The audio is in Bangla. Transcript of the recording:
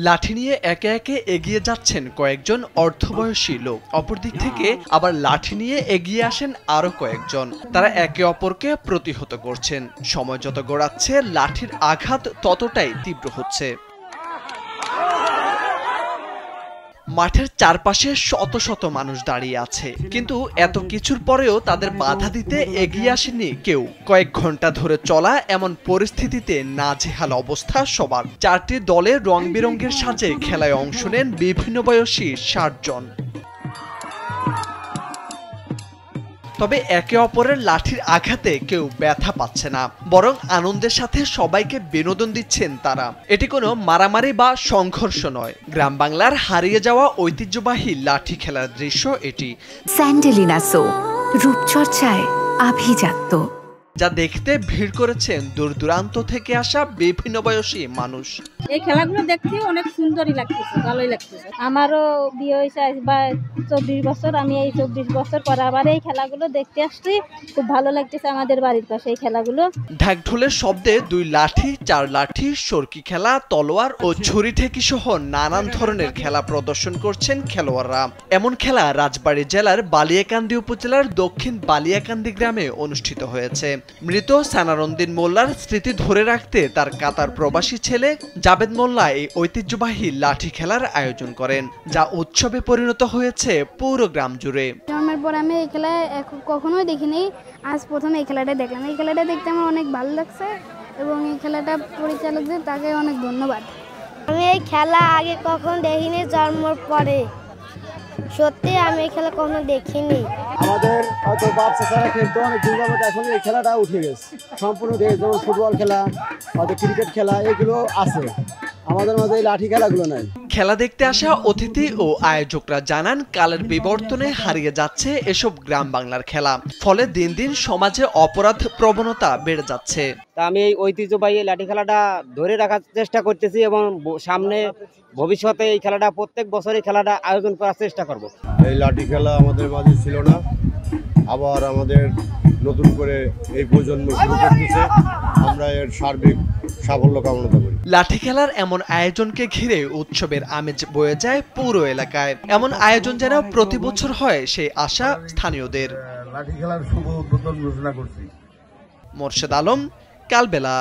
লাঠি নিয়ে একে একে এগিয়ে যাচ্ছেন কয়েকজন অর্ধবয়সী লোক, অপরদিক থেকে আবার লাঠি নিয়ে এগিয়ে আসেন আরো কয়েকজন। তারা একে অপরকে প্রতিহত করছেন। সময় যত গড়াচ্ছে লাঠির আঘাত ততটাই তীব্র হচ্ছে। মাঠের চারপাশে শত শত মানুষ দাঁড়িয়ে আছে, কিন্তু এত কিছুর পরেও তাদের বাধা দিতে এগিয়ে আসেনি কেউ। কয়েক ঘন্টা ধরে চলা এমন পরিস্থিতিতে নাজেহাল অবস্থা সবার। 4টি দলে রং বেরঙের সাজে খেলায় অংশ নেন বিভিন্ন বয়সী 60 জন। তবে একে অপরের লাঠির আঘাতে কেউ ব্যথা পাচ্ছে না, বরং আনন্দের সাথে সবাইকে বিনোদন দিচ্ছেন তারা। এটি কোনো মারামারি বা সংঘর্ষ নয়, গ্রাম বাংলার হারিয়ে যাওয়া ঐতিহ্যবাহী লাঠি খেলার দৃশ্য এটি। স্যান্ডেলিনা সো, রূপচর্চায় আভিজাত্য, যা দেখতে ভিড় করেছেন দূর দূরান্ত থেকে আসা বিভিন্ন বয়সী মানুষ। এই খেলাগুলো দেখতে অনেক সুন্দরই লাগতেছে, ভালোই লাগতেছে। আমারও বিয়ে হয়েছে বা 24 বছর, আমি এই 24 বছর পর আবার এই খেলাগুলো দেখতে আসছি, খুব ভালো লাগতেছে। আমাদের বাড়ির পাশে এই খেলাগুলো। ঢাকঢোলের শব্দে 2 লাঠি, 4 লাঠি, সরকি খেলা, তলোয়ার ও ছুরি ঠেকি সহ নানান ধরনের খেলা প্রদর্শন করছেন খেলোয়াড়রা। এমন খেলা রাজবাড়ী জেলার বালিয়াকান্দি উপজেলার দক্ষিণ বালিয়াকান্দি গ্রামে অনুষ্ঠিত হয়েছে। মৃত সানারউদ্দিন মোল্লার স্মৃতি ধরে রাখতে তার কাতার প্রবাসী ছেলে জাবেদ মোল্লা এই ঐতিহ্যবাহী লাঠি খেলার আয়োজন করেন, যা উৎসবে পরিণত হয়েছে পুরো গ্রাম জুড়ে। জন্মের পর আমি এই খেলা কখনোই দেখিনি, আজ প্রথমে এই খেলাটা দেখলাম। এই খেলাটা দেখতে আমার অনেক ভালো লাগছে এবং এই খেলাটা পরিচালকদের তাকে অনেক ধন্যবাদ। আমি এই খেলা আগে কখনো দেখিনি, জন্মের পরে। সত্যি আমি এই খেলা কখনো দেখিনি। আমাদের হয়তো বাপ চাচারা খেলতো অনেক দিন যাবত, এখন এই খেলাটা উঠে গেছে সম্পূর্ণ। যেমন ফুটবল খেলা, হয়তো ক্রিকেট খেলা, এগুলো আছে, আমাদের মাঝে এই লাঠি খেলাগুলো নাই। খেলা দেখতে আসা অতিথি ও আয়োজকরা জানান, কালের বিবর্তনে হারিয়ে যাচ্ছে এসব গ্রাম বাংলার খেলা, ফলে দিন দিন সমাজে অপরাধ প্রবণতা বেড়ে যাচ্ছে। তা আমি এই ঐতিহ্যবাহী লাঠি খেলাটা ধরে রাখার চেষ্টা করতেছি এবং সামনে ভবিষ্যতে এই খেলাটা প্রত্যেক বছর এই খেলাটা আয়োজন করার চেষ্টা করব। এই লাঠি খেলা আমাদের মাঝে ছিল না, আবার আমাদের নতুন করে এই প্রজন্ম শুরু করতেছে। আমরা এর সার্বিক সাফল্য কামনা করি। লাঠি খেলার এমন আয়োজনকে ঘিরে উৎসবের আমেজ বয়ে যায় পুরো এলাকায়। এমন আয়োজন যেন প্রতি বছর হয়, সেই আশা স্থানীয়দের। লাঠি খেলার শুভ উদ্বোধন ঘোষণা করছি। মোর্শেদ আলম, কালবেলা।